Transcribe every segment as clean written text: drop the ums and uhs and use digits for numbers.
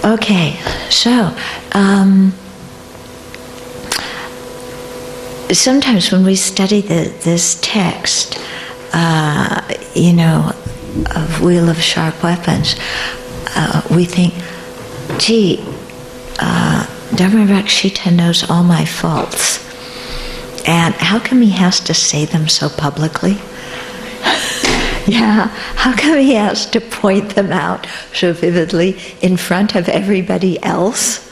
Okay, so sometimes when we study this text, of Wheel of Sharp Weapons, we think, gee, Dharma-Rakshita knows all my faults. And how come he has to say them so publicly? Yeah, how come he has to point them out so vividly in front of everybody else?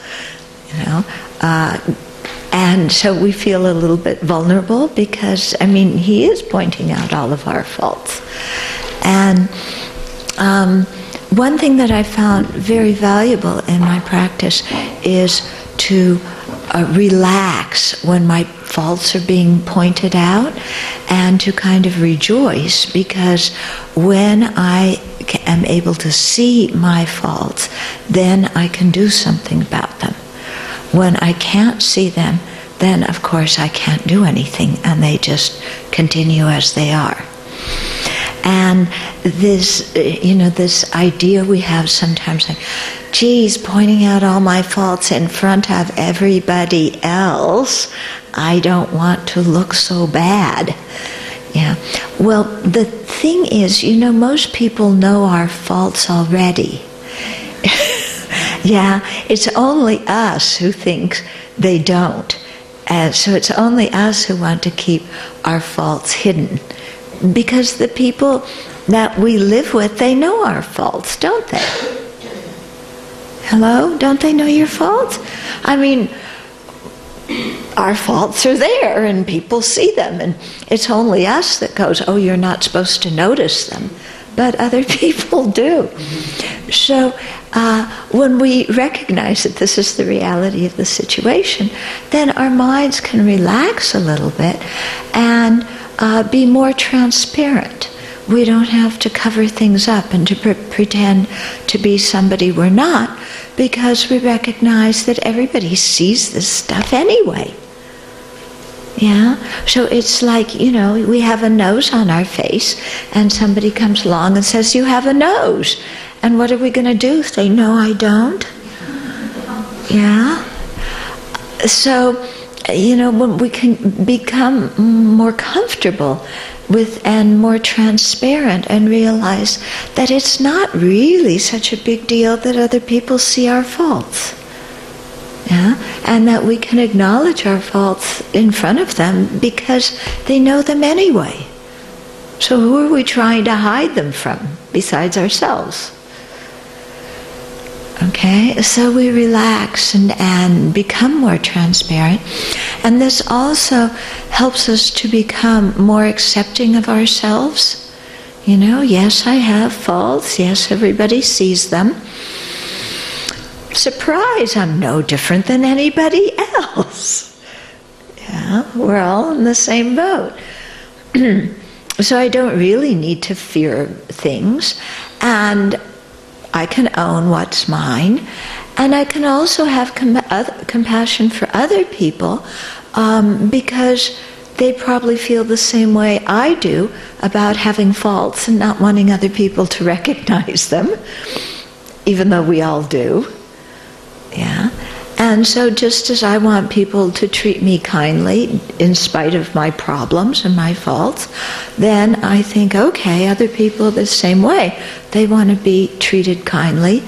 And so we feel a little bit vulnerable because, he is pointing out all of our faults. And one thing that I found very valuable in my practice is to relax when my faults are being pointed out, and to kind of rejoice, because when I am able to see my faults, then I can do something about them. When I can't see them, then of course I can't do anything, and they just continue as they are. And this, this idea we have sometimes, like, geez, pointing out all my faults in front of everybody else, I don't want to look so bad. Yeah. Well, the thing is, most people know our faults already. Yeah, it's only us who think they don't. And so it's only us who want to keep our faults hidden. Because the people that we live with, they know our faults, don't they? Hello? Don't they know your faults? Our faults are there and people see them, and it's only us that goes, oh, you're not supposed to notice them. But other people do. So when we recognize that this is the reality of the situation, then our minds can relax a little bit and be more transparent. We don't have to cover things up and to pretend to be somebody we're not, because we recognize that everybody sees this stuff anyway. Yeah? So it's like, we have a nose on our face, and somebody comes along and says, you have a nose. And what are we going to do? Say, no, I don't? Yeah? So, when we can become more comfortable with and more transparent and realize that it's not really such a big deal that other people see our faults. Yeah? And that we can acknowledge our faults in front of them because they know them anyway. So who are we trying to hide them from besides ourselves? Okay, so we relax and become more transparent. And this also helps us to become more accepting of ourselves. Yes, I have faults. Yes, everybody sees them. Surprise, I'm no different than anybody else. Yeah, we're all in the same boat. So I don't really need to fear things, and I can own what's mine, and I can also have compassion for other people because they probably feel the same way I do about having faults and not wanting other people to recognize them, even though we all do. Yeah. And so just as I want people to treat me kindly in spite of my problems and my faults, then I think, okay, other people the same way. They want to be treated kindly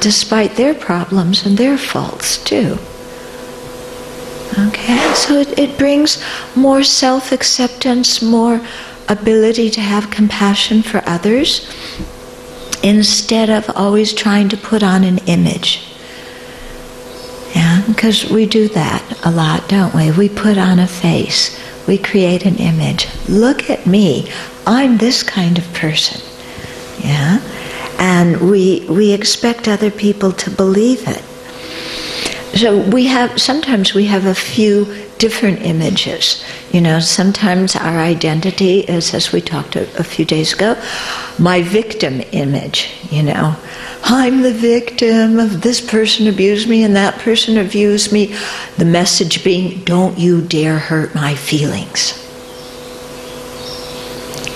despite their problems and their faults too. Okay, so it brings more self-acceptance, more ability to have compassion for others, instead of always trying to put on an image. Yeah, because we do that a lot, don't we? We put on a face. We create an image. Look at me. I'm this kind of person. Yeah? And we expect other people to believe it. So sometimes we have a few different images. Sometimes our identity is, as we talked a few days ago, my victim image, I'm the victim of this person abused me and that person abused me. The message being, don't you dare hurt my feelings.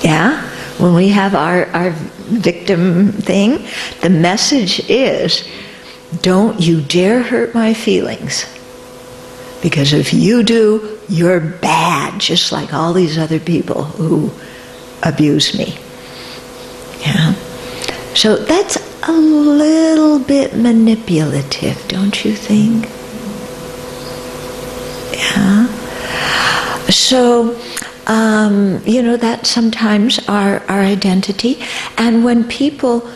Yeah? When we have our victim thing, the message is, don't you dare hurt my feelings. Because if you do, you're bad, just like all these other people who abuse me. Yeah. So that's a little bit manipulative, don't you think? Yeah. So, that's sometimes our identity. And when people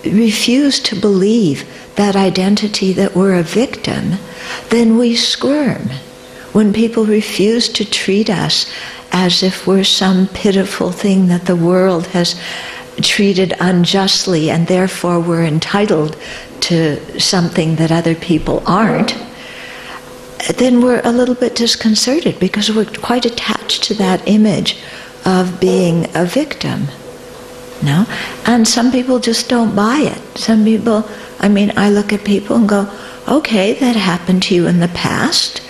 refuse to believe that identity, that we're a victim, then we squirm. When people refuse to treat us as if we're some pitiful thing that the world has treated unjustly and therefore we're entitled to something that other people aren't, then we're a little bit disconcerted because we're quite attached to that image of being a victim. No? And some people just don't buy it. Some people, I look at people and go, okay, that happened to you in the past.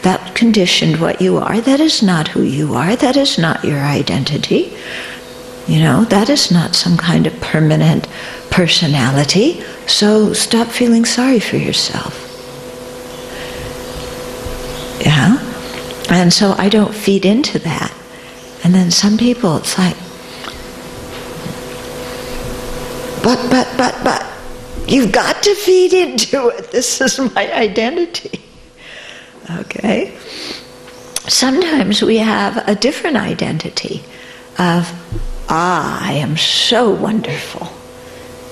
That conditioned what you are. That is not who you are. That is not your identity. That is not some kind of permanent personality. So stop feeling sorry for yourself. Yeah? And so I don't feed into that. And then some people, it's like, but, you've got to feed into it. This is my identity. Okay? Sometimes we have a different identity of, I am so wonderful.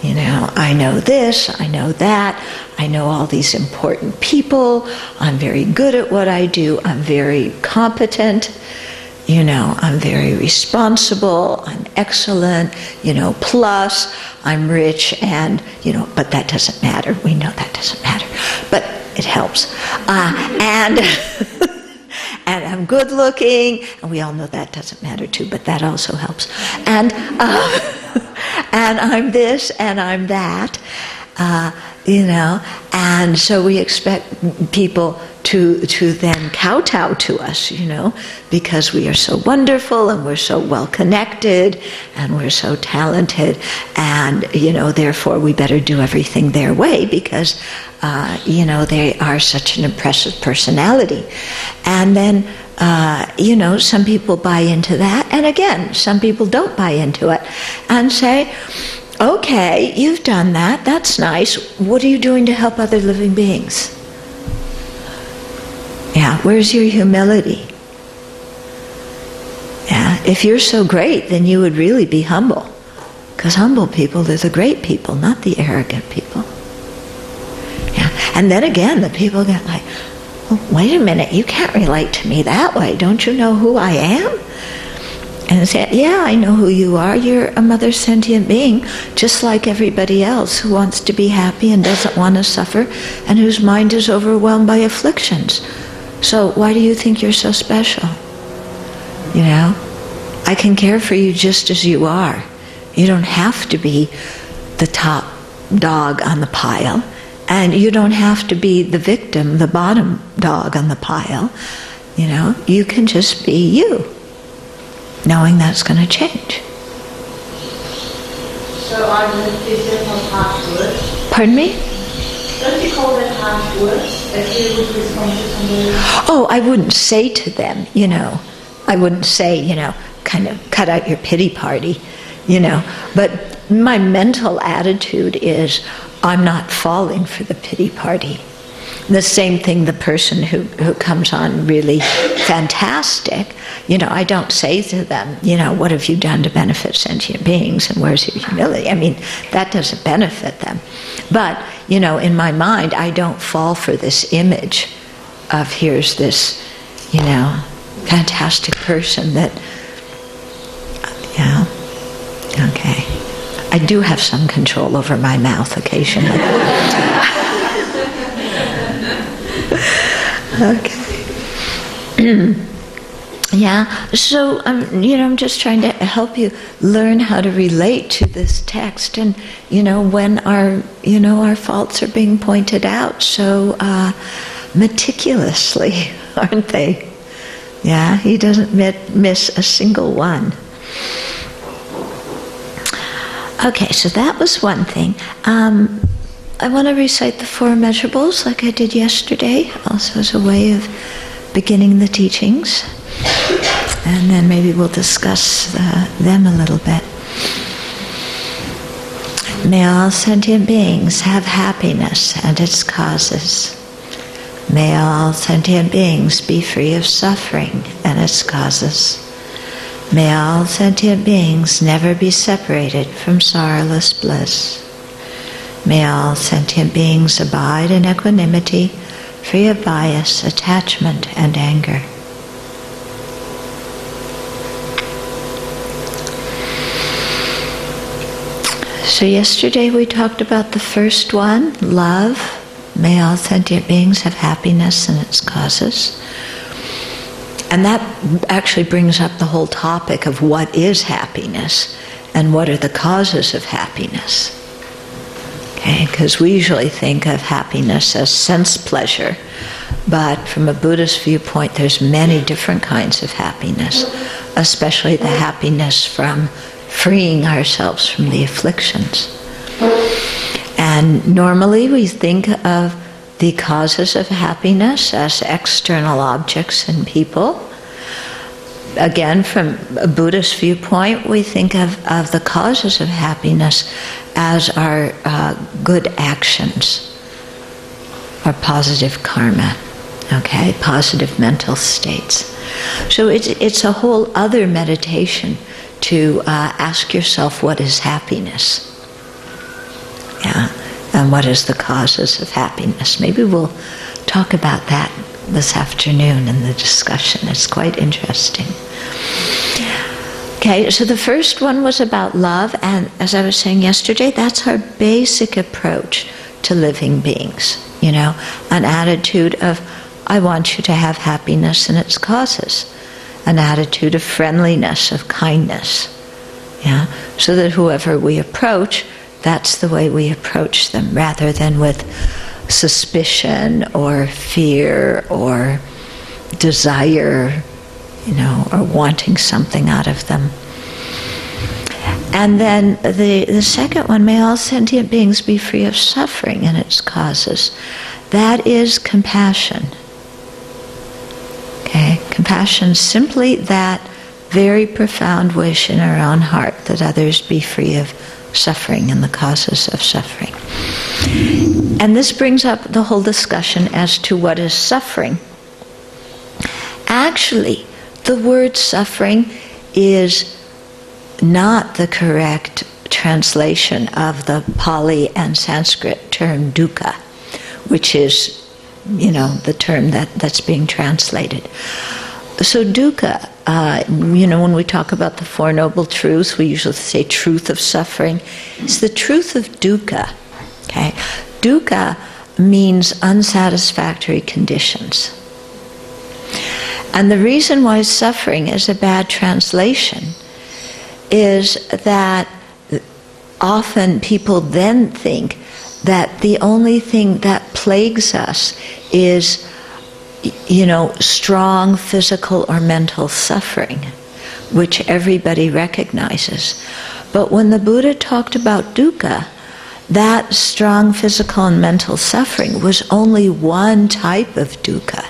I know this, I know that, I know all these important people, I'm very good at what I do, I'm very competent, I'm very responsible, I'm excellent, plus I'm rich and, but that doesn't matter. We know that doesn't matter, but it helps. And I'm good looking, and we all know that doesn't matter too, but that also helps. And I'm this and I'm that, and so we expect people to then kowtow to us, because we are so wonderful and we're so well connected and we're so talented, and therefore we better do everything their way because they are such an impressive personality. And then some people buy into that, and again, some people don't buy into it and say, okay, you've done that, that's nice, what are you doing to help other living beings? Yeah, where's your humility? Yeah, if you're so great, then you would really be humble. Because humble people are the great people, not the arrogant people. Yeah, and then again, the people get like, oh, wait a minute, you can't relate to me that way. Don't you know who I am? And I say, yeah, I know who you are. You're a mother sentient being, just like everybody else who wants to be happy and doesn't want to suffer and whose mind is overwhelmed by afflictions. So why do you think you're so special? I can care for you just as you are. You don't have to be the top dog on the pile, and you don't have to be the victim, the bottom dog on the pile. You can just be you, knowing that's going to change. So is that not harsh words? Pardon me? Don't you call that harsh words if you would respond to somebody? Oh, I wouldn't say to them, I wouldn't say, kind of cut out your pity party, But my mental attitude is, I'm not falling for the pity party. The same thing, the person who comes on really fantastic, I don't say to them, what have you done to benefit sentient beings and where's your humility? That doesn't benefit them. But, in my mind, I don't fall for this image of here's this, fantastic person that, okay. I do have some control over my mouth occasionally. Okay. Yeah, so I'm just trying to help you learn how to relate to this text, and when our faults are being pointed out so meticulously, aren't they? Yeah, he doesn't miss a single one. Okay, so that was one thing. I want to recite the four immeasurables like I did yesterday, also as a way of beginning the teachings. And then maybe we'll discuss them a little bit. May all sentient beings have happiness and its causes. May all sentient beings be free of suffering and its causes. May all sentient beings never be separated from sorrowless bliss. May all sentient beings abide in equanimity, free of bias, attachment, and anger. So yesterday we talked about the first one, love. May all sentient beings have happiness and its causes. And that actually brings up the whole topic of what is happiness and what are the causes of happiness. Okay, because we usually think of happiness as sense pleasure, but from a Buddhist viewpoint there's many different kinds of happiness, especially the happiness from freeing ourselves from the afflictions. And normally we think of the causes of happiness as external objects and people. Again, from a Buddhist viewpoint, we think of the causes of happiness as our good actions, our positive karma, okay, positive mental states. So it's a whole other meditation to ask yourself what is happiness. Yeah, and what is the causes of happiness. Maybe we'll talk about that this afternoon in the discussion. It's quite interesting. Okay, so the first one was about love, and as I was saying yesterday, that's our basic approach to living beings. You know, an attitude of, I want you to have happiness and its causes. An attitude of friendliness, of kindness. Yeah, so that whoever we approach, that's the way we approach them, rather than with suspicion or fear or desire, you know, or wanting something out of them. And then the second one, may all sentient beings be free of suffering and its causes. That is compassion. Okay, compassion, simply that very profound wish in our own heart that others be free of suffering and the causes of suffering. And this brings up the whole discussion as to what is suffering. Actually, the word suffering is not the correct translation of the Pali and Sanskrit term dukkha, which is, you know, the term that's being translated. So dukkha, you know, when we talk about the Four Noble Truths, we usually say truth of suffering. It's the truth of dukkha. Okay, dukkha means unsatisfactory conditions. And the reason why suffering is a bad translation is that often people then think that the only thing that plagues us is, you know, strong physical or mental suffering, which everybody recognizes. But when the Buddha talked about dukkha, that strong physical and mental suffering was only one type of dukkha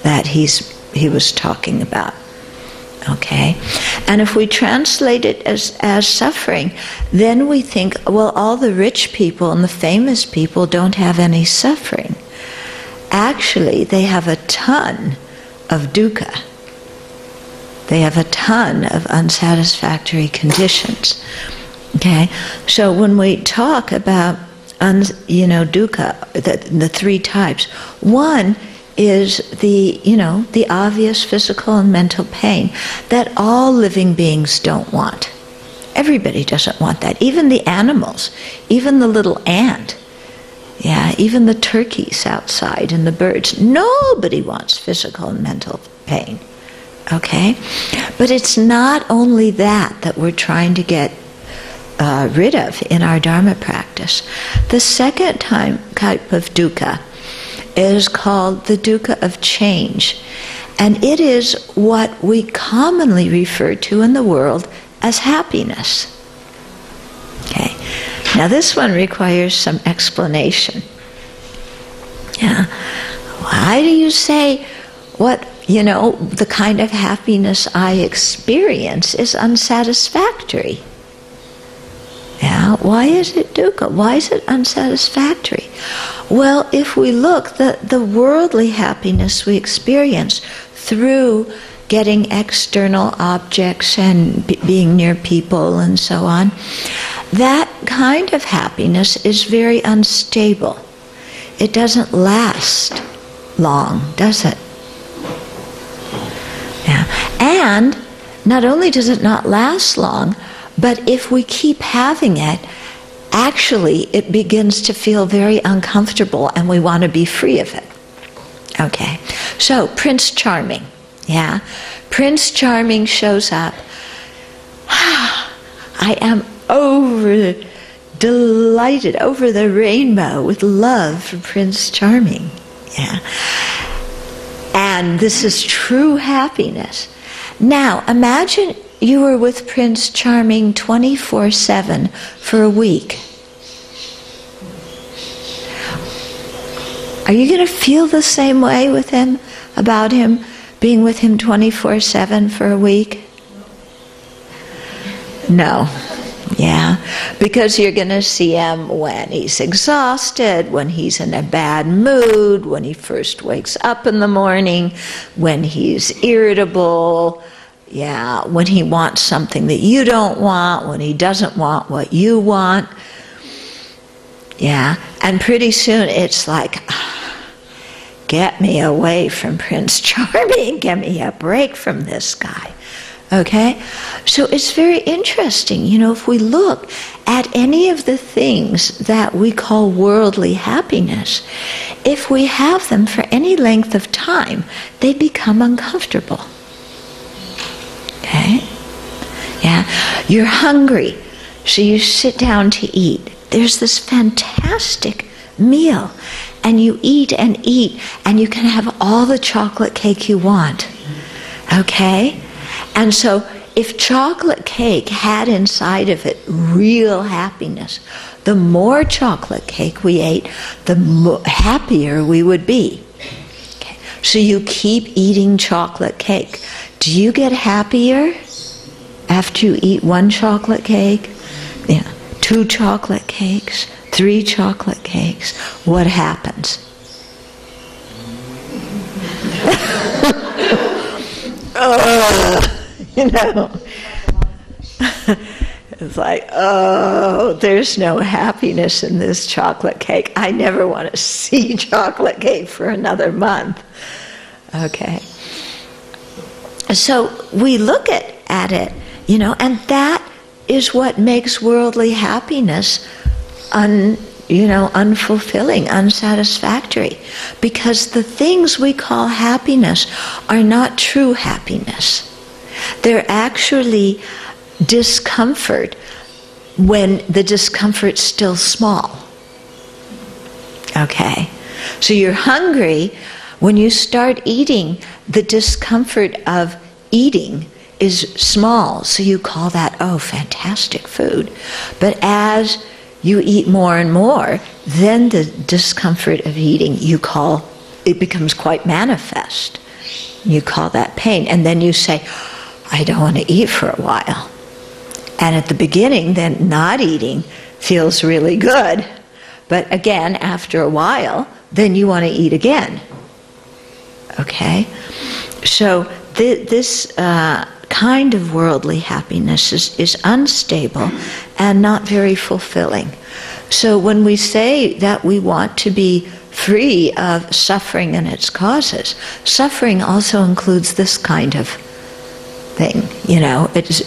that he was talking about. Okay? And if we translate it as suffering, then we think, well, all the rich people and the famous people don't have any suffering. Actually, they have a ton of dukkha. They have a ton of unsatisfactory conditions. Okay? So when we talk about, dukkha, the three types, one is the obvious physical and mental pain that all living beings don't want. Everybody doesn't want that. Even the animals, even the little ant, yeah, even the turkeys outside and the birds. Nobody wants physical and mental pain. Okay? But it's not only that we're trying to get rid of in our Dharma practice. The second type of dukkha is called the dukkha of change. And it is what we commonly refer to in the world as happiness. Okay. Now this one requires some explanation. Yeah. Why do you say the kind of happiness I experience is unsatisfactory? Yeah, why is it dukkha? Why is it unsatisfactory? Well, if we look, the worldly happiness we experience through getting external objects and being near people and so on, that kind of happiness is very unstable. It doesn't last long, does it? Yeah. And not only does it not last long, but if we keep having it, actually it begins to feel very uncomfortable and we want to be free of it. Okay, so Prince Charming, yeah? Prince Charming shows up. I am delighted over the rainbow with love for Prince Charming, yeah? And this is true happiness. Now, imagine you were with Prince Charming 24/7 for a week. Are you going to feel the same way with him, about him, being with him 24/7 for a week? No. Yeah, because you're going to see him when he's exhausted, when he's in a bad mood, when he first wakes up in the morning, when he's irritable, yeah, when he wants something that you don't want, when he doesn't want what you want. Yeah, and pretty soon it's like, get me away from Prince Charming, get me a break from this guy. Okay? So it's very interesting, if we look at any of the things that we call worldly happiness, if we have them for any length of time, they become uncomfortable. Okay? Yeah? You're hungry, so you sit down to eat. There's this fantastic meal, and you eat, and you can have all the chocolate cake you want. Okay? And so if chocolate cake had inside of it real happiness, the more chocolate cake we ate, the happier we would be. Okay. So you keep eating chocolate cake. Do you get happier after you eat one chocolate cake? Yeah. 2 chocolate cakes, 3 chocolate cakes. What happens? It's like, there's no happiness in this chocolate cake. I never want to see chocolate cake for another month. Okay. So we look at it, and that is what makes worldly happiness unfulfilling, unsatisfactory. Because the things we call happiness are not true happiness. They're actually discomfort when the discomfort's still small. Okay? So you're hungry. When you start eating, the discomfort of eating is small. So you call that, fantastic food. But as you eat more and more, then the discomfort of eating, it becomes quite manifest. You call that pain. And then you say, I don't want to eat for a while. And at the beginning, then not eating feels really good. But again, after a while, then you want to eat again. Okay? So this kind of worldly happiness is unstable and not very fulfilling. So when we say that we want to be free of suffering and its causes, suffering also includes this kind of thing.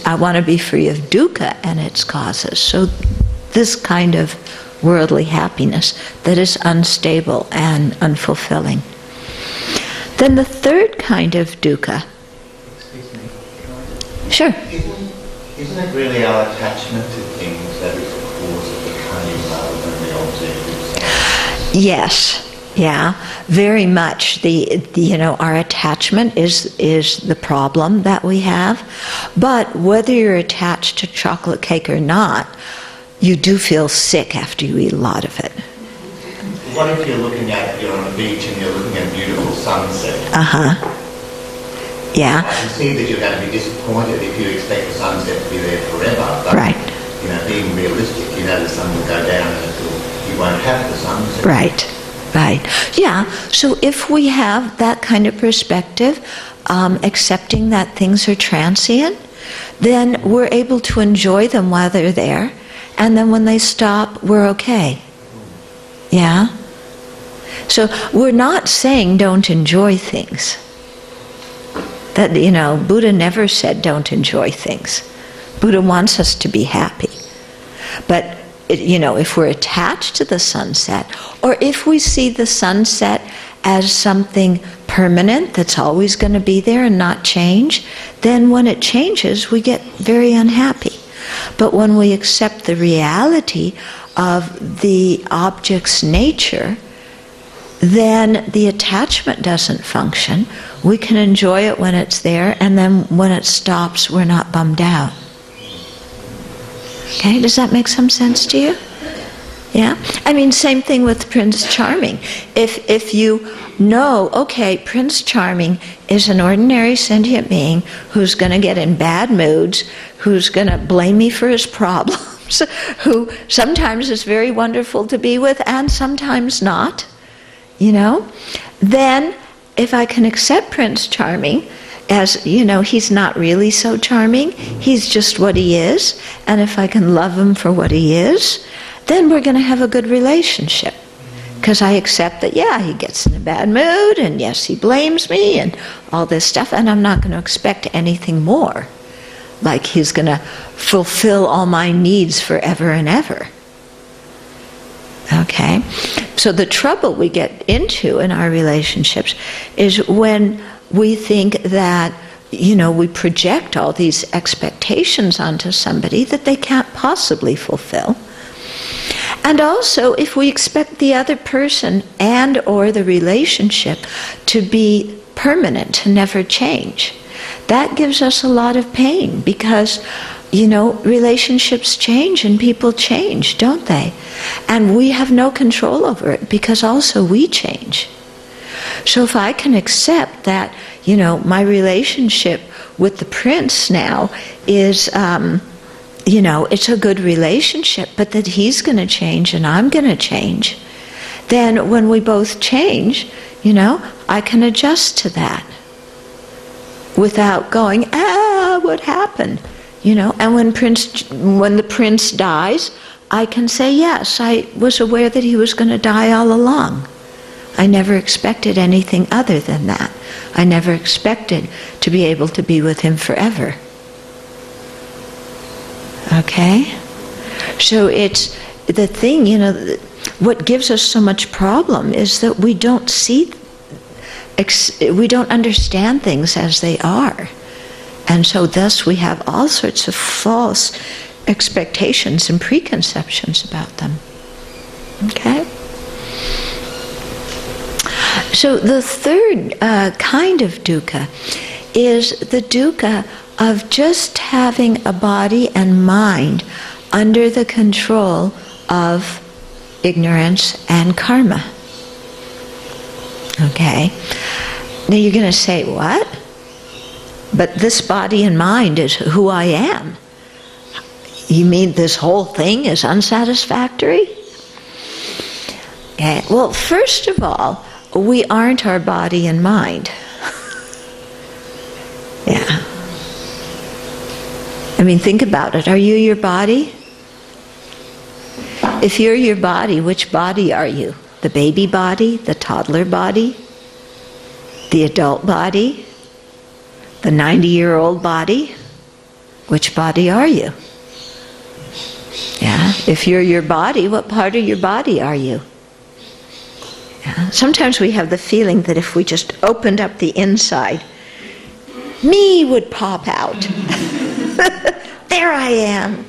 I want to be free of dukkha and its causes. So this kind of worldly happiness that is unstable and unfulfilling. Then the third kind of dukkha. Excuse me. Sure. Isn't it really our attachment to things that is the cause of the pain rather than the object itself? Yes. Yeah, very much. Our attachment is the problem that we have. But whether you're attached to chocolate cake or not, you do feel sick after you eat a lot of it. What if you're on a beach and you're looking at a beautiful sunset? Yeah. I can see that you're going to be disappointed if you expect the sunset to be there forever. But, Right. Being realistic, the sun will go down and you won't have the sunset. Right. Yeah. So if we have that kind of perspective, accepting that things are transient, then we're able to enjoy them while they're there, and then when they stop, we're okay. Yeah? So we're not saying don't enjoy things. That, Buddha never said don't enjoy things. Buddha wants us to be happy. But, if we're attached to the sunset, or if we see the sunset as something permanent that's always going to be there and not change, then when it changes, we get very unhappy. But when we accept the reality of the object's nature, then the attachment doesn't function. We can enjoy it when it's there, and then when it stops, we're not bummed out. Okay, does that make some sense to you? Yeah? Same thing with Prince Charming. If you know, okay, Prince Charming is an ordinary sentient being who's going to get in bad moods, who's going to blame me for his problems, who sometimes is very wonderful to be with and sometimes not, then if I can accept Prince Charming as, he's not really so charming, he's just what he is, and if I can love him for what he is, then we're going to have a good relationship. Because I accept that, yeah, he gets in a bad mood, and yes, he blames me, and all this stuff, and I'm not going to expect anything more. Like he's going to fulfill all my needs forever and ever. Okay? So the trouble we get into in our relationships is when we think that, we project all these expectations onto somebody that they can't possibly fulfill. And also, if we expect the other person and or the relationship to be permanent, to never change, that gives us a lot of pain because, relationships change and people change, don't they? And we have no control over it because also we change. So if I can accept that, my relationship with the prince now is, it's a good relationship, but that he's going to change and I'm going to change, then when we both change, I can adjust to that without going, what happened? And when the prince dies, I can say, yes, I was aware that he was going to die all along. I never expected anything other than that. I never expected to be able to be with him forever. Okay? So it's the thing, what gives us so much problem is that we don't we don't understand things as they are. And so thus we have all sorts of false expectations and preconceptions about them. Okay? So the third kind of dukkha is the dukkha of just having a body and mind under the control of ignorance and karma. Okay? Now you're going to say, what? But this body and mind is who I am. You mean this whole thing is unsatisfactory? Okay. Well, first of all, we aren't our body and mind. Yeah. Think about it. Are you your body? If you're your body, which body are you? The baby body? The toddler body? The adult body? The 90-year-old body? Which body are you? Yeah. If you're your body, what part of your body are you? Yeah. Sometimes we have the feeling that if we just opened up the inside, me would pop out. There I am.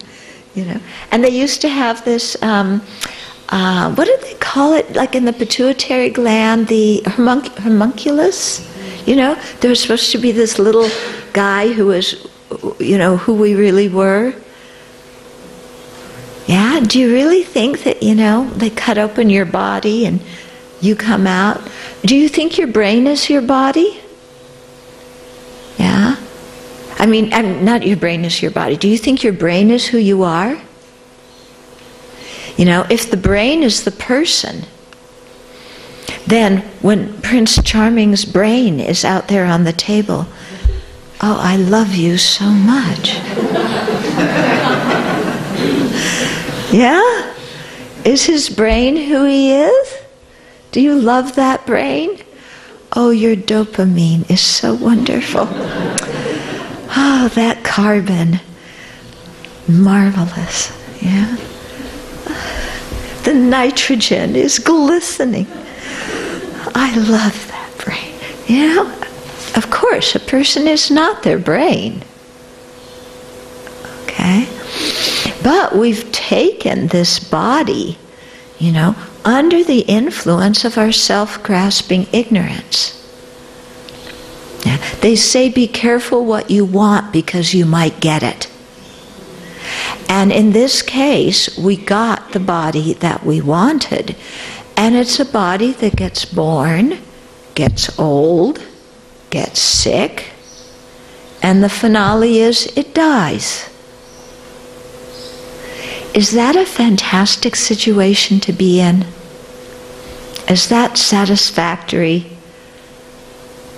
And they used to have this, what did they call it? Like in the pituitary gland, the homunculus? There was supposed to be this little guy who was, who we really were. Yeah, Yeah, do you really think that, they cut open your body and you come out? Do you think your brain is your body? Yeah? I mean, not your brain is your body. Do you think your brain is who you are? If the brain is the person, then when Prince Charming's brain is out there on the table, oh, I love you so much. Yeah? Is his brain who he is? Do you love that brain? Oh, your dopamine is so wonderful. Oh, that carbon. Marvelous. Yeah? The nitrogen is glistening. I love that brain. Of course, a person is not their brain. Okay? But we've taken this body, under the influence of our self-grasping ignorance. Yeah. They say be careful what you want because you might get it. And in this case, we got the body that we wanted. And it's a body that gets born, gets old, gets sick, and the finale is it dies. Is that a fantastic situation to be in? Is that satisfactory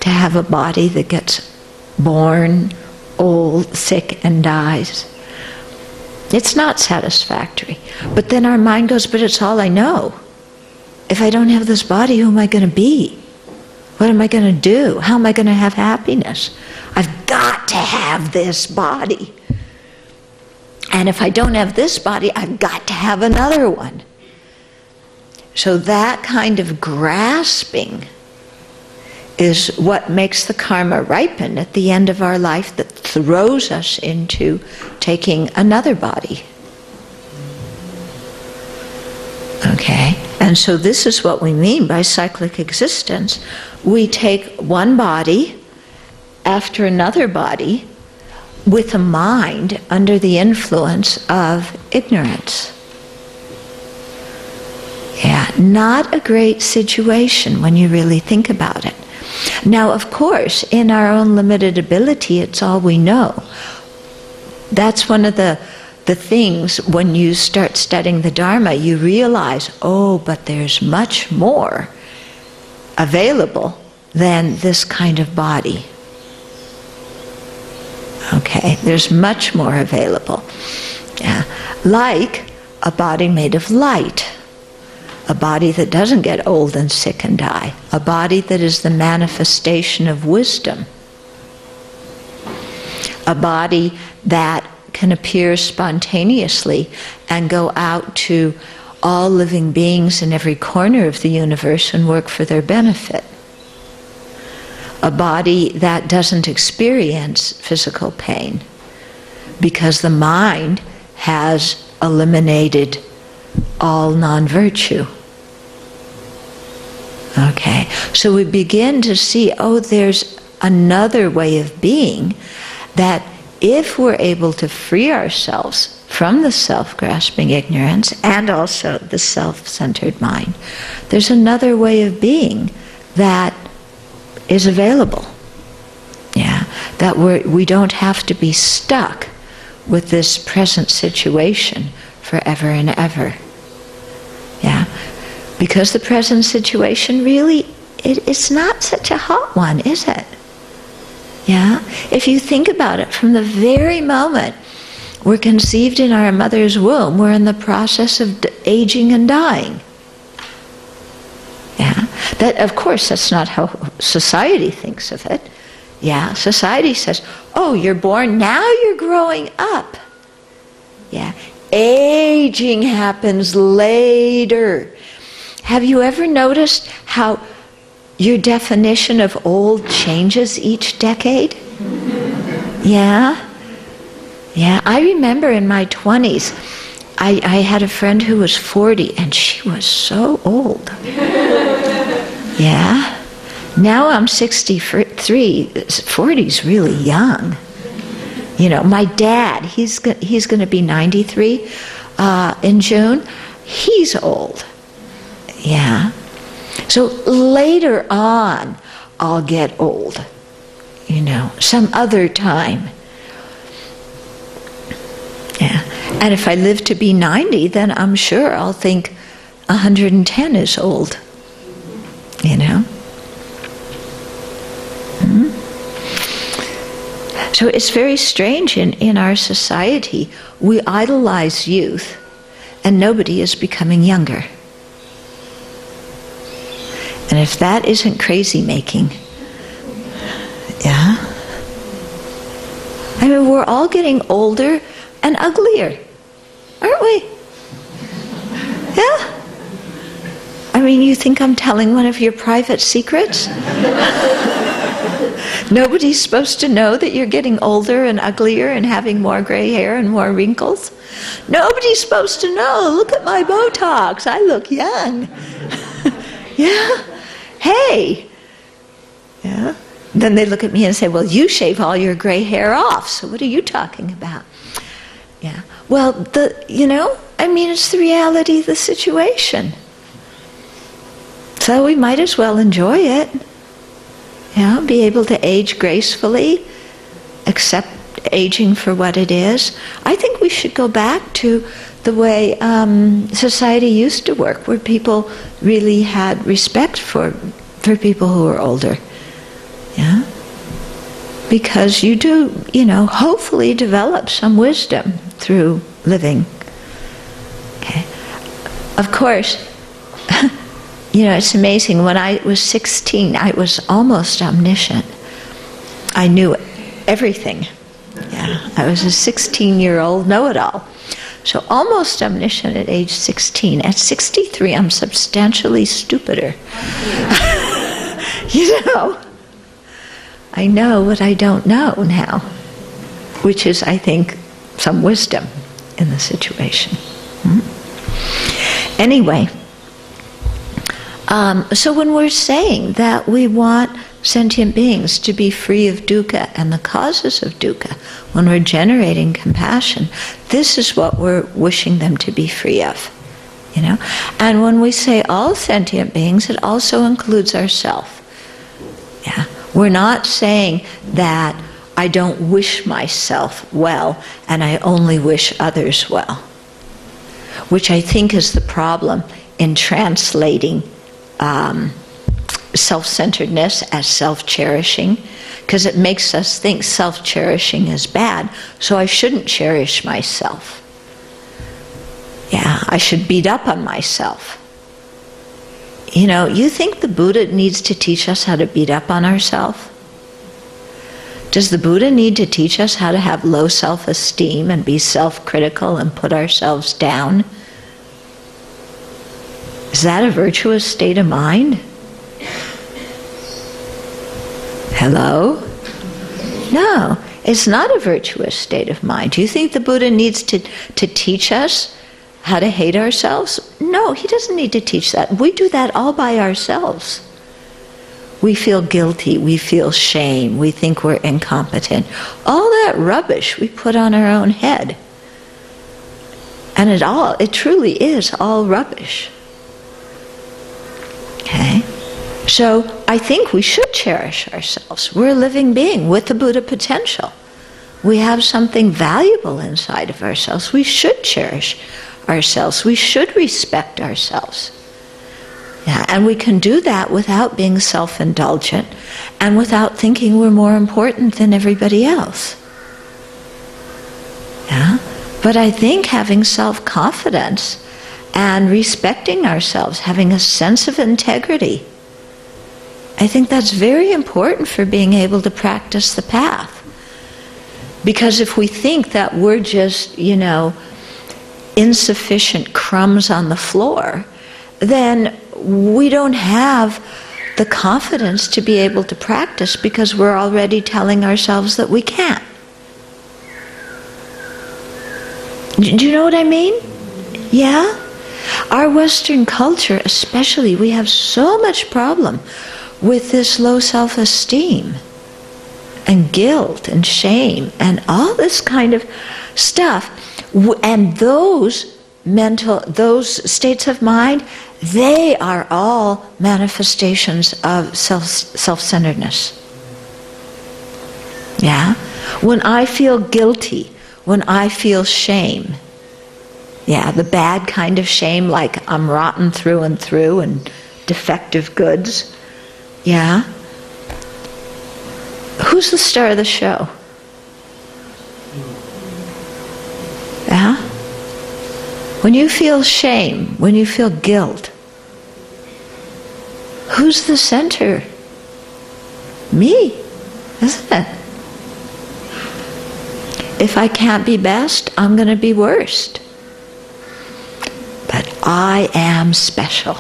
to have a body that gets born, old, sick, and dies? It's not satisfactory. But then our mind goes, but it's all I know. If I don't have this body, who am I going to be? What am I going to do? How am I going to have happiness? I've got to have this body. And if I don't have this body, I've got to have another one. So that kind of grasping is what makes the karma ripen at the end of our life, that throws us into taking another body. Okay? And so this is what we mean by cyclic existence. We take one body after another body with a mind under the influence of ignorance. Yeah, not a great situation when you really think about it. Now, of course, in our own limited ability, it's all we know. That's one of the things when you start studying the Dharma, you realize, oh, but there's much more available than this kind of body. Okay, there's much more available. Yeah. Like a body made of light. A body that doesn't get old and sick and die. A body that is the manifestation of wisdom. A body that can appear spontaneously and go out to all living beings in every corner of the universe and work for their benefit. A body that doesn't experience physical pain because the mind has eliminated all non-virtue. Okay, so we begin to see, oh, there's another way of being that if we're able to free ourselves from the self-grasping ignorance and also the self-centered mind, there's another way of being that is available. Yeah, that we don't have to be stuck with this present situation forever and ever. Yeah, because the present situation really, it's not such a hot one, is it? Yeah, if you think about it, from the very moment we're conceived in our mother's womb, we're in the process of aging and dying. Yeah, that, of course, that's not how society thinks of it. Yeah, society says, oh, you're born, now you're growing up. Yeah, aging happens later. Have you ever noticed how your definition of old changes each decade? Yeah? Yeah, I remember in my 20s, I had a friend who was 40 and she was so old. Yeah? Now I'm 63, 40's really young. You know, my dad, he's going to be 93. in June, he's old. Yeah. So later on, I'll get old, some other time. Yeah. And if I live to be 90, then I'm sure I'll think 110 is old. So it's very strange in our society. We idolize youth, and nobody is becoming younger. And if that isn't crazy making, yeah. I mean, we're all getting older and uglier, aren't we? Yeah. I mean, you think I'm telling one of your private secrets? Nobody's supposed to know that you're getting older and uglier and having more gray hair and more wrinkles. Nobody's supposed to know. Look at my Botox. I look young. Yeah. Hey. Yeah. Then they look at me and say, well, you shave all your gray hair off. So what are you talking about? Yeah. Well, it's the reality of the situation. So we might as well enjoy it. Be able to age gracefully, accept aging for what it is. I think we should go back to the way society used to work, where people really had respect for people who are older. Yeah? Because you do, hopefully develop some wisdom through living. Okay. Of course, it's amazing. When I was 16, I was almost omniscient. I knew everything. Yeah, I was a 16-year-old know-it-all. So almost omniscient at age 16. At 63, I'm substantially stupider. I know what I don't know now, which is, I think, some wisdom in the situation. Anyway, so when we're saying that we want sentient beings to be free of dukkha and the causes of dukkha, when we're generating compassion, this is what we're wishing them to be free of. And when we say all sentient beings, it also includes ourselves. Yeah. We're not saying that I don't wish myself well and I only wish others well, which I think is the problem in translating self-centeredness as self-cherishing, because it makes us think self-cherishing is bad, so I shouldn't cherish myself. Yeah, I should beat up on myself. You think the Buddha needs to teach us how to beat up on ourselves? Does the Buddha need to teach us how to have low self-esteem and be self-critical and put ourselves down? Is that a virtuous state of mind? Hello? No, it's not a virtuous state of mind. Do you think the Buddha needs to teach us how to hate ourselves? No, he doesn't need to teach that. We do that all by ourselves. We feel guilty, we feel shame, we think we're incompetent. All that rubbish we put on our own head. And it truly is all rubbish. Okay? So I think we should cherish ourselves. We're a living being with the Buddha potential. We have something valuable inside of ourselves. We should cherish ourselves. We should respect ourselves. Yeah, and we can do that without being self-indulgent and without thinking we're more important than everybody else. Yeah? But I think having self-confidence and respecting ourselves, having a sense of integrity, I think that's very important for being able to practice the path. Because if we think that we're just, insufficient crumbs on the floor, then we don't have the confidence to be able to practice because we're already telling ourselves that we can't. Do you know what I mean? Yeah? Our Western culture especially, we have so much problem with this low self-esteem and guilt and shame and all this kind of stuff. And those those states of mind, they are all manifestations of self-centeredness. Yeah? When I feel guilty, when I feel shame, yeah, the bad kind of shame, like I'm rotten through and defective goods, yeah? Who's the star of the show? Yeah? When you feel shame, when you feel guilt, who's the center? Me, isn't it? If I can't be best, I'm going to be worst. But I am special.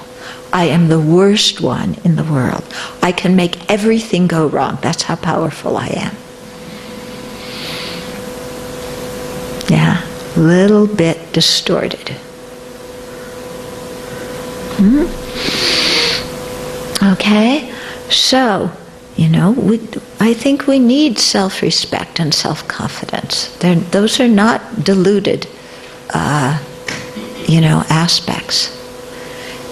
I am the worst one in the world. I can make everything go wrong. That's how powerful I am. Yeah, little bit distorted. Okay, so, I think we need self-respect and self-confidence. Those are not diluted, aspects.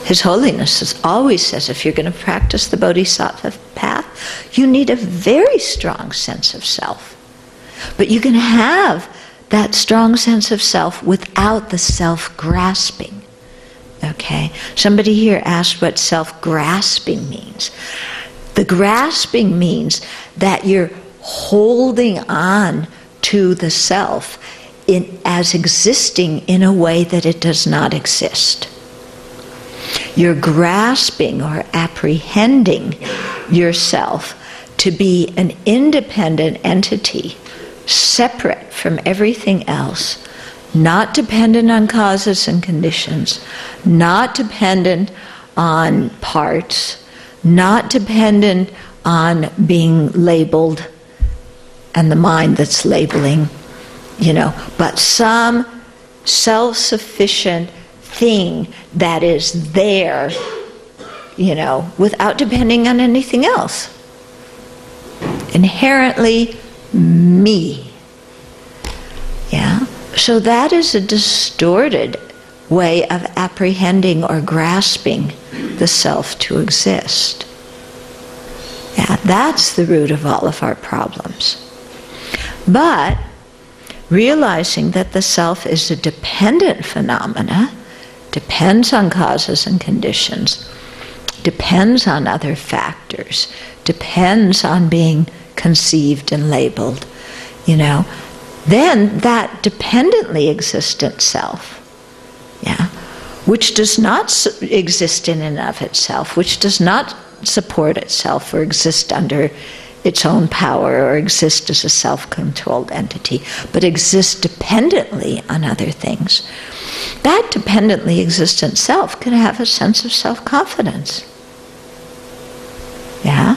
His Holiness always says if you're going to practice the Bodhisattva path, you need a very strong sense of self. But you can have that strong sense of self without the self-grasping. Okay? Somebody here asked what self-grasping means. The grasping means that you're holding on to the self as existing in a way that it does not exist. You're grasping or apprehending yourself to be an independent entity, separate from everything else, not dependent on causes and conditions, not dependent on parts, not dependent on being labeled and the mind that's labeling, but some self-sufficient thing that is there, without depending on anything else. Inherently me. Yeah? So that is a distorted way of apprehending or grasping the self to exist. Yeah, that's the root of all of our problems. But realizing that the self is a dependent phenomena, depends on causes and conditions, depends on other factors, depends on being conceived and labeled, then that dependently existent self, yeah, which does not exist in and of itself, which does not support itself or exist under its own power or exist as a self-controlled entity, but exists dependently on other things. That dependently existent self can have a sense of self-confidence. Yeah?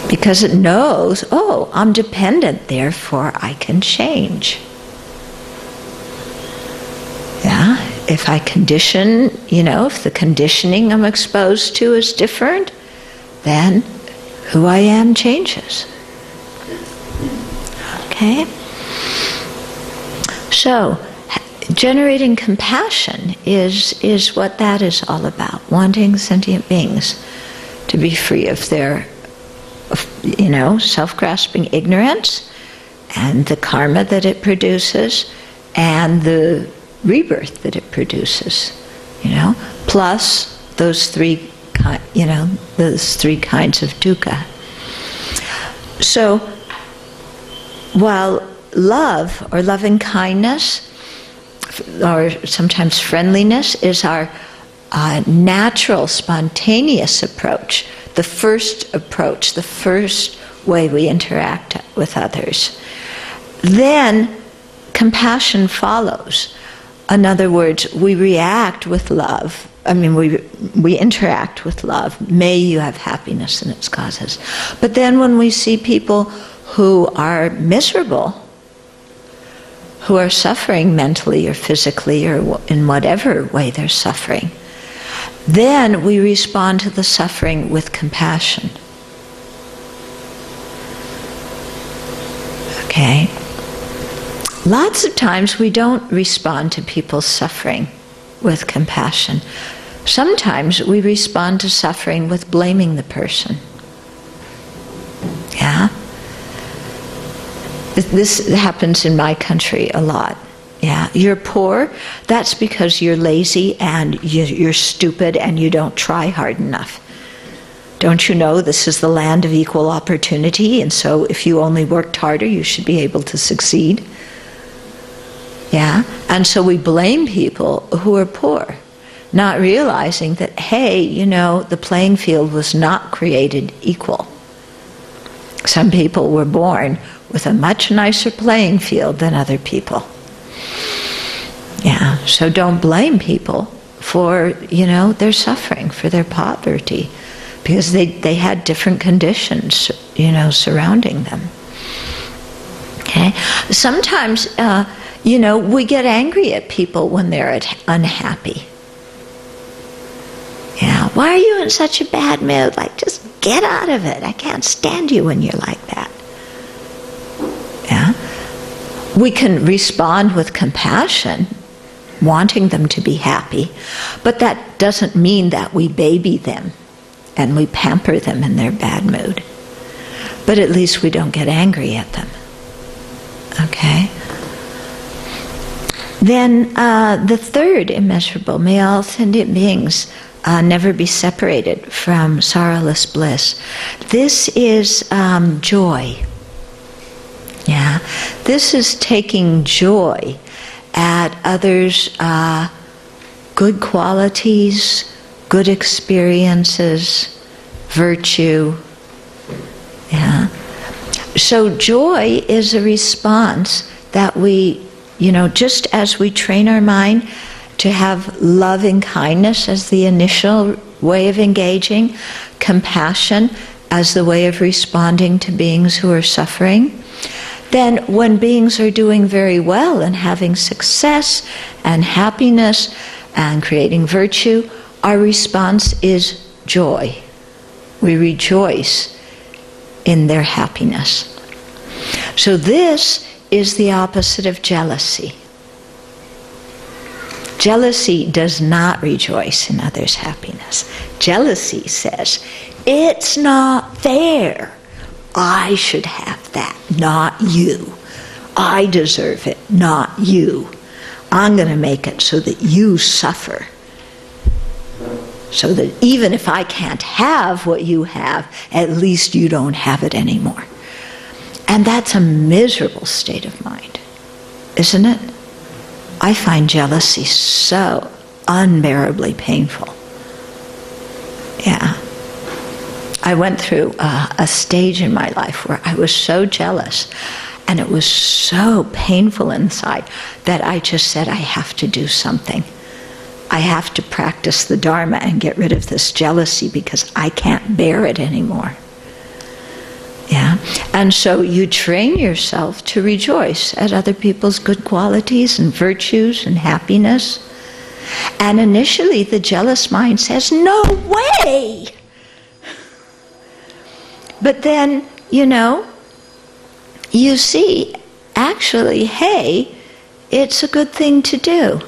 Because it knows, oh, I'm dependent, therefore I can change. Yeah? If I condition, if the conditioning I'm exposed to is different, then who I am changes. Okay? So, generating compassion is what that is all about. Wanting sentient beings to be free of their, self-grasping ignorance and the karma that it produces and the rebirth that it produces, plus those three kinds of dukkha. So, while love or loving kindness, or sometimes friendliness, is our natural, spontaneous approach, the first way we interact with others, then compassion follows. In other words, we react with love. We interact with love. May you have happiness in its causes. But then when we see people who are miserable, who are suffering mentally or physically or in whatever way they're suffering, then we respond to the suffering with compassion. Okay? Lots of times we don't respond to people's suffering with compassion. Sometimes we respond to suffering with blaming the person. Yeah? This happens in my country a lot. Yeah, you're poor, that's because you're lazy and you're stupid and you don't try hard enough. Don't you know this is the land of equal opportunity, and so if you only worked harder, you should be able to succeed? Yeah, and so we blame people who are poor, not realizing that, hey, you know, the playing field was not created equal. Some people were born with a much nicer playing field than other people. Yeah, so don't blame people for, you know, their suffering, for their poverty, because they had different conditions, you know, surrounding them. Okay? Sometimes, you know, we get angry at people when they're unhappy. Yeah, why are you in such a bad mood? Like, just get out of it. I can't stand you when you're like that. Yeah? We can respond with compassion, wanting them to be happy, but that doesn't mean that we baby them and we pamper them in their bad mood. But at least we don't get angry at them. Okay? Then the third immeasurable, may all sentient beings never be separated from sorrowless bliss. This is joy. Yeah, this is taking joy at others' good qualities, good experiences, virtue. Yeah. So joy is a response that we, you know, just as we train our mind to have loving kindness as the initial way of engaging, compassion as the way of responding to beings who are suffering, then when beings are doing very well and having success and happiness and creating virtue, our response is joy. We rejoice in their happiness. So this is the opposite of jealousy. Jealousy does not rejoice in others' happiness. Jealousy says, it's not fair. I should have that, not you. I deserve it, not you. I'm going to make it so that you suffer. So that even if I can't have what you have, at least you don't have it anymore. And that's a miserable state of mind, isn't it? I find jealousy so unbearably painful. Yeah. I went through a stage in my life where I was so jealous, and it was so painful inside that I just said, I have to do something. I have to practice the Dharma and get rid of this jealousy because I can't bear it anymore. Yeah, and so you train yourself to rejoice at other people's good qualities and virtues and happiness. And initially the jealous mind says, no way! But then, you know, you see, actually, hey, it's a good thing to do.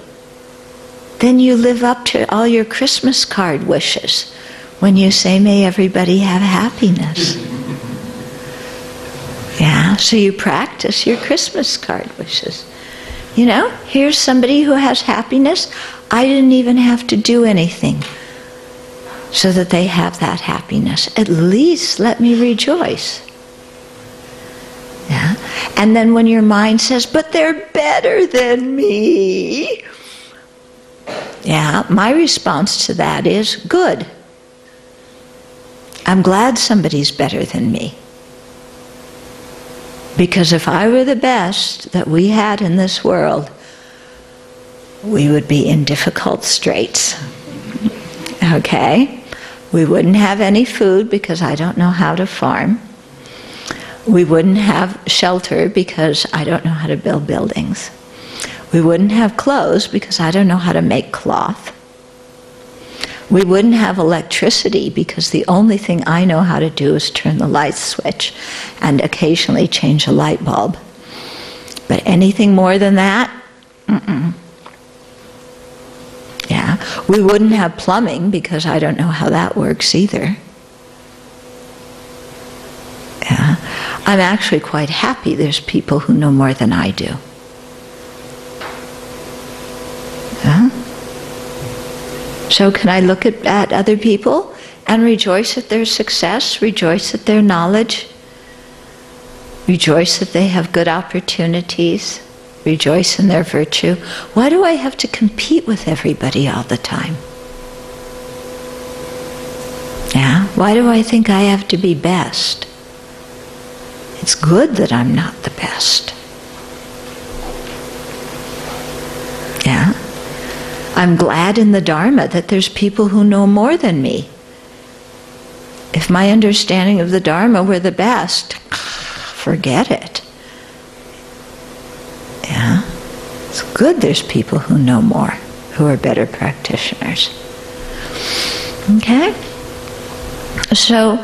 Then you live up to all your Christmas card wishes when you say, may everybody have happiness. Yeah, so you practice your Christmas card wishes. You know, here's somebody who has happiness. I didn't even have to do anything so that they have that happiness. At least let me rejoice. Yeah, and then when your mind says, but they're better than me. Yeah, my response to that is, good. I'm glad somebody's better than me. Because if I were the best that we had in this world, we would be in difficult straits. Okay? We wouldn't have any food because I don't know how to farm. We wouldn't have shelter because I don't know how to build buildings. We wouldn't have clothes because I don't know how to make cloth. We wouldn't have electricity because the only thing I know how to do is turn the light switch and occasionally change a light bulb. But anything more than that, yeah. We wouldn't have plumbing because I don't know how that works either. Yeah. I'm actually quite happy there's people who know more than I do. Yeah. So can I look at other people and rejoice at their success, rejoice at their knowledge, rejoice that they have good opportunities, rejoice in their virtue? Why do I have to compete with everybody all the time? Yeah? Why do I think I have to be best? It's good that I'm not the best. Yeah? I'm glad in the Dharma that there's people who know more than me. If my understanding of the Dharma were the best, forget it. Yeah? It's good there's people who know more, who are better practitioners. Okay? So,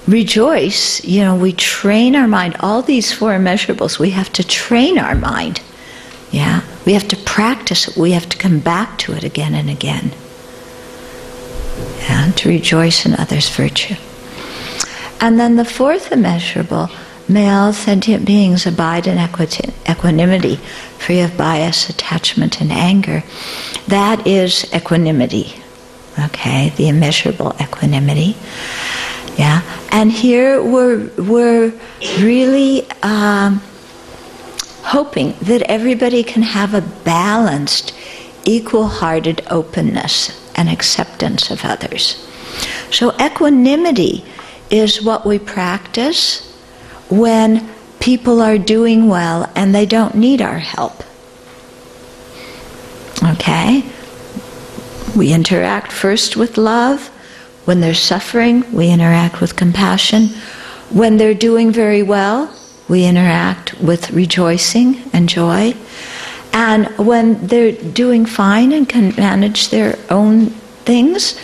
rejoice, we train our mind. All these four immeasurables, we have to train our mind. Yeah? We have to practice it. We have to come back to it again and again. Yeah? To rejoice in others' virtue. And then the fourth immeasurable, may all sentient beings abide in equanimity, free of bias, attachment, and anger. That is equanimity. Okay? The immeasurable equanimity. Yeah? And here we're really hoping that everybody can have a balanced, equal-hearted openness and acceptance of others. So equanimity is what we practice when people are doing well and they don't need our help. Okay? We interact first with love. When they're suffering, we interact with compassion. When they're doing very well, we interact with rejoicing and joy. And when they're doing fine and can manage their own things,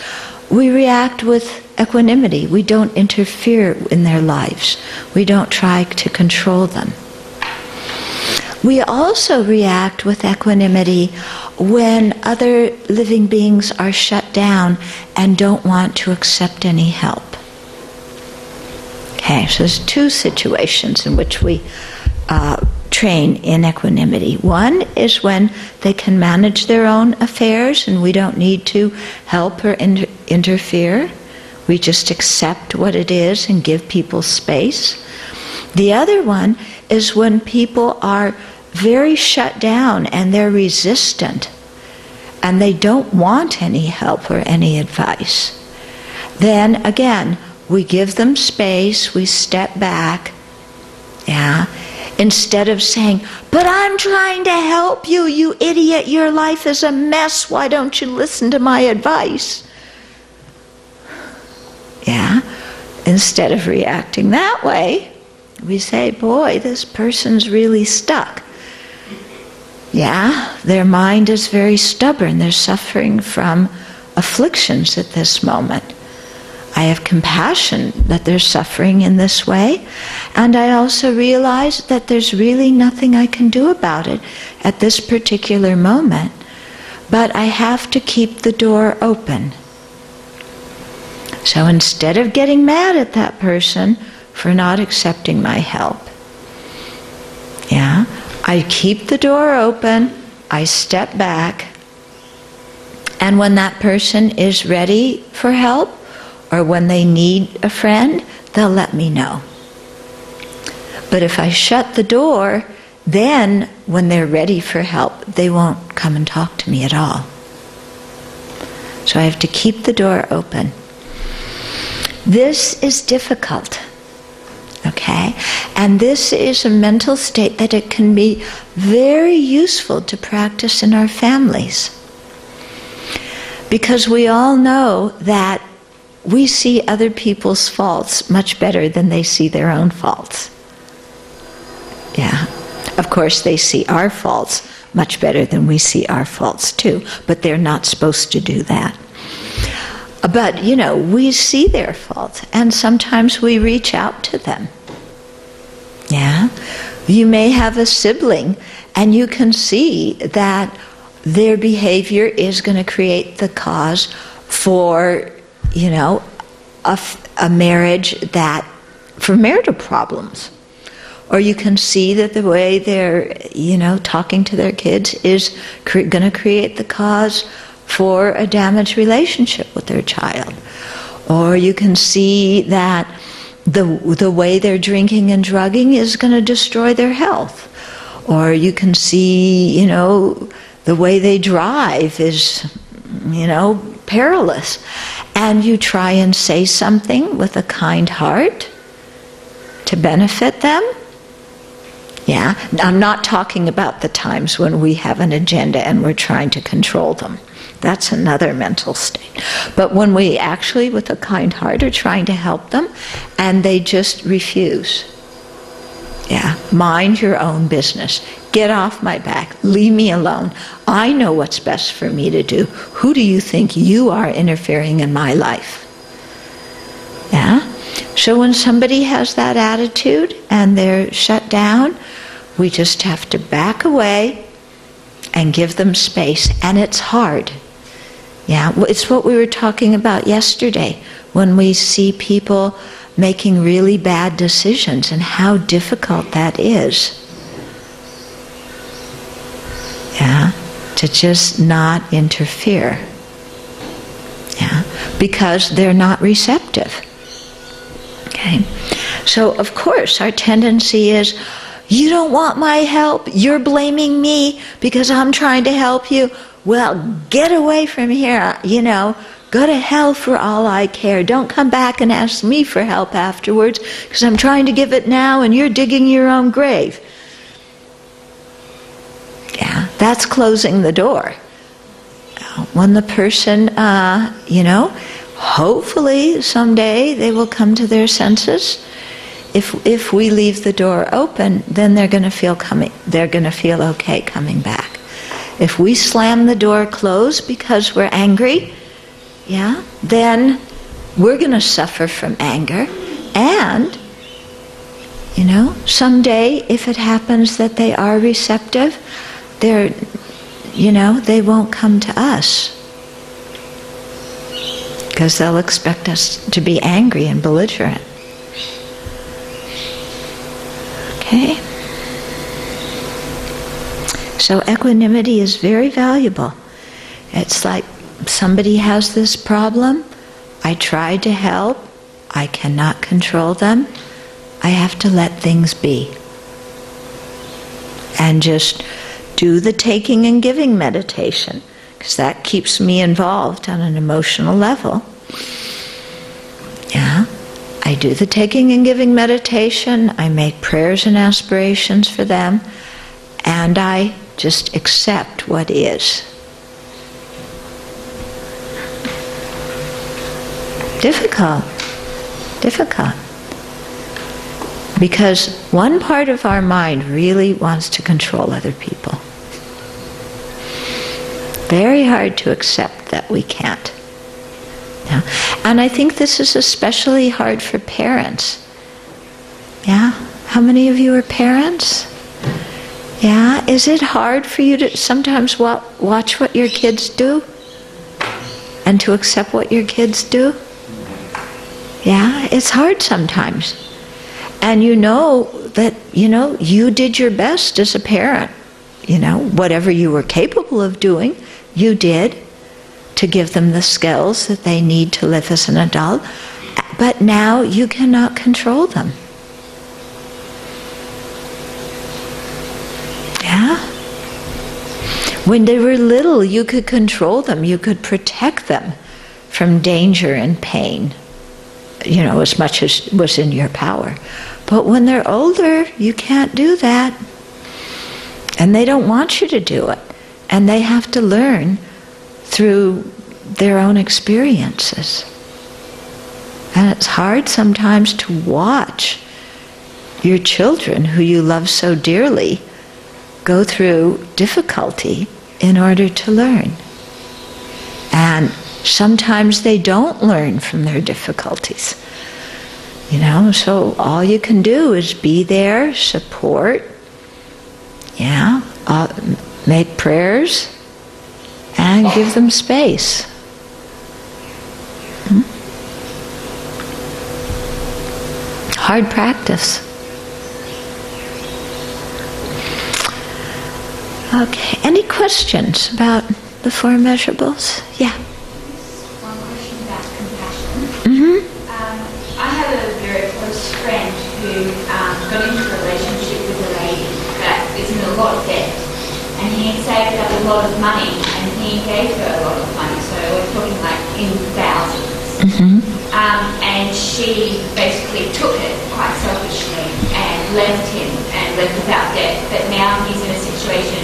we react with equanimity. We don't interfere in their lives. We don't try to control them. We also react with equanimity when other living beings are shut down and don't want to accept any help. Okay, so there's two situations in which we train in equanimity. One is when they can manage their own affairs and we don't need to help or interfere. We just accept what it is and give people space. The other one is when people are very shut down and they're resistant and they don't want any help or any advice. Then again, we give them space, we step back, yeah, instead of saying, "But I'm trying to help you, you idiot, your life is a mess, why don't you listen to my advice?" Yeah, instead of reacting that way, we say, "Boy, this person's really stuck. Yeah, their mind is very stubborn, they're suffering from afflictions at this moment. I have compassion that they're suffering in this way, and I also realize that there's really nothing I can do about it at this particular moment, but I have to keep the door open." So instead of getting mad at that person for not accepting my help, yeah, I keep the door open, I step back, and when that person is ready for help, or when they need a friend, they'll let me know. But if I shut the door, then when they're ready for help, they won't come and talk to me at all. So I have to keep the door open. This is difficult, okay? And this is a mental state that it can be very useful to practice in our families. Because we all know that we see other people's faults much better than they see their own faults. Yeah. Of course, they see our faults much better than we see our faults too, but they're not supposed to do that. But, we see their faults, and sometimes we reach out to them. Yeah? You may have a sibling, and you can see that their behavior is going to create the cause for, a marriage for marital problems. Or you can see that the way they're, talking to their kids is going to create the cause for a damaged relationship with their child. Or you can see that the way they're drinking and drugging is going to destroy their health. Or you can see, the way they drive is, perilous. And you try and say something with a kind heart to benefit them. Yeah, I'm not talking about the times when we have an agenda and we're trying to control them. That's another mental state. But when we actually, with a kind heart, are trying to help them, and they just refuse. Yeah, mind your own business. Get off my back. Leave me alone. I know what's best for me to do. Who do you think you are interfering in my life? Yeah? So when somebody has that attitude and they're shut down, we just have to back away and give them space. And it's hard. Yeah, it's what we were talking about yesterday when we see people making really bad decisions and how difficult that is. Yeah, to just not interfere. Yeah, because they're not receptive. Okay, so of course our tendency is, you don't want my help, you're blaming me because I'm trying to help you. Well, get away from here, go to hell for all I care. Don't come back and ask me for help afterwards because I'm trying to give it now and you're digging your own grave. Yeah, that's closing the door. When the person, hopefully someday they will come to their senses. If we leave the door open, then they're going to feel okay coming back. If we slam the door closed because we're angry, yeah, then we're going to suffer from anger. And, someday if it happens that they are receptive, they won't come to us. Because they'll expect us to be angry and belligerent. Okay? So equanimity is very valuable. It's like somebody has this problem, I tried to help, I cannot control them, I have to let things be. And just do the taking and giving meditation, because that keeps me involved on an emotional level. Yeah, I do the taking and giving meditation, I make prayers and aspirations for them, and I just accept what is. Difficult. Because one part of our mind really wants to control other people. Very hard to accept that we can't. Yeah. And I think this is especially hard for parents. Yeah? How many of you are parents? Yeah? Is it hard for you to sometimes watch what your kids do? And to accept what your kids do? Yeah? It's hard sometimes. And you know that, you did your best as a parent. Whatever you were capable of doing, you did to give them the skills that they need to live as an adult. But now you cannot control them. Yeah? When they were little, you could control them. You could protect them from danger and pain, as much as was in your power. But when they're older, you can't do that. And they don't want you to do it. And they have to learn through their own experiences. And it's hard sometimes to watch your children, who you love so dearly, go through difficulty in order to learn. And sometimes they don't learn from their difficulties. So all you can do is be there, support, Yeah, make prayers and give them space. Hard practice. Okay, any questions about the four immeasurables? Yeah. One question about compassion. Mm-hmm. I have a very close friend who got into a relationship with a lady that is in a lot of debt, and he had saved up a lot of money, and he gave her a lot of money, so we're talking like in thousands. Mm-hmm. And she basically took it quite selfishly and left him and left without debt. But now he's in a situation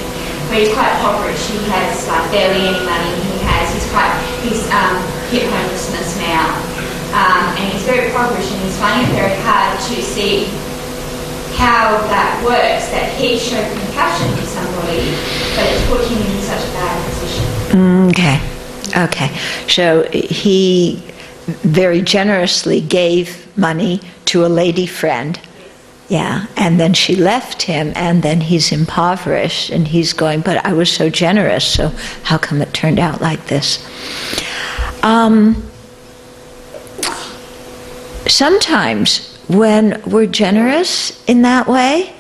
where he's quite impoverished. He has like barely any money. He's hit homelessness now, and he's very impoverished, and he's finding it very hard to see how that works. That he showed compassion to somebody, but it put him in such a bad position. Okay. So he very generously gave money to a lady friend, yeah, and then she left him, and then he's impoverished, and he's going, but I was so generous, so how come it turned out like this? Sometimes when we're generous in that way,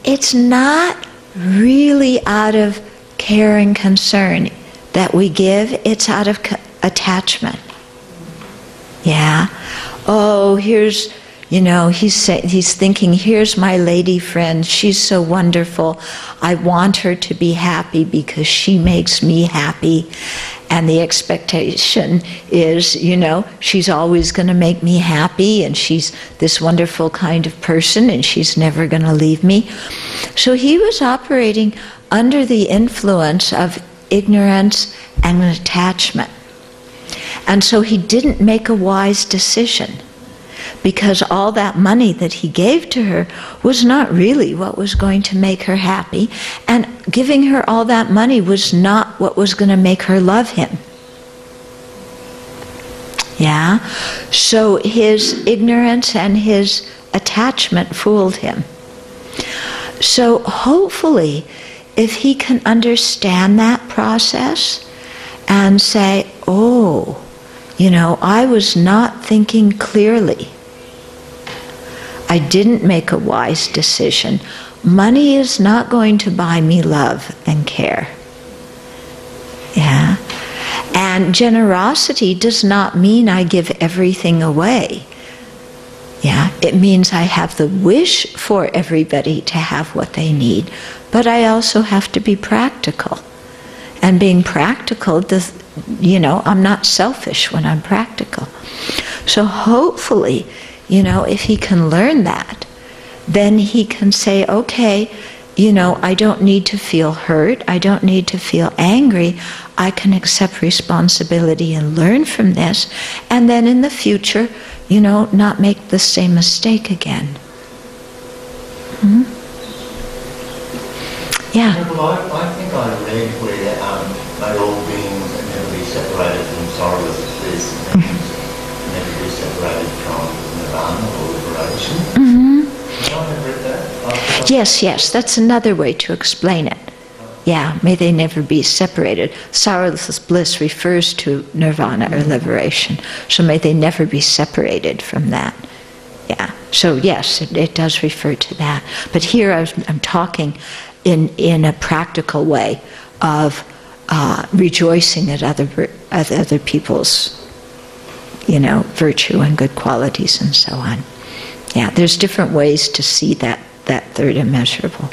it's not really out of care and concern that we give, it's out of attachment. Yeah. Oh, here's, he's thinking, here's my lady friend. She's so wonderful. I want her to be happy because she makes me happy. And the expectation is, she's always going to make me happy, and she's this wonderful kind of person, and she's never going to leave me. So he was operating under the influence of ignorance and attachment. And so he didn't make a wise decision, because all that money that he gave to her was not really what was going to make her happy, and giving her all that money was not what was going to make her love him. Yeah? So his ignorance and his attachment fooled him. So hopefully, if he can understand that process and say, oh, I was not thinking clearly. I didn't make a wise decision. Money is not going to buy me love and care. Yeah? And generosity does not mean I give everything away. Yeah? It means I have the wish for everybody to have what they need, but I also have to be practical. And being practical, I'm not selfish when I'm practical. So hopefully, if he can learn that, then he can say, okay, I don't need to feel hurt, I don't need to feel angry, I can accept responsibility and learn from this, and then in the future, not make the same mistake again. Hmm? Yeah. I think I read where may all beings never be separated from sorrowless bliss, and never be separated from nirvana or liberation. Mm-hmm. Have I read that? Yes, that's another way to explain it. Yeah, may they never be separated. Sorrowless bliss refers to nirvana or liberation, so may they never be separated from that. Yeah, so yes, it does refer to that. But here I'm talking in a practical way of rejoicing at other people's, virtue and good qualities and so on. Yeah, there's different ways to see that third immeasurable.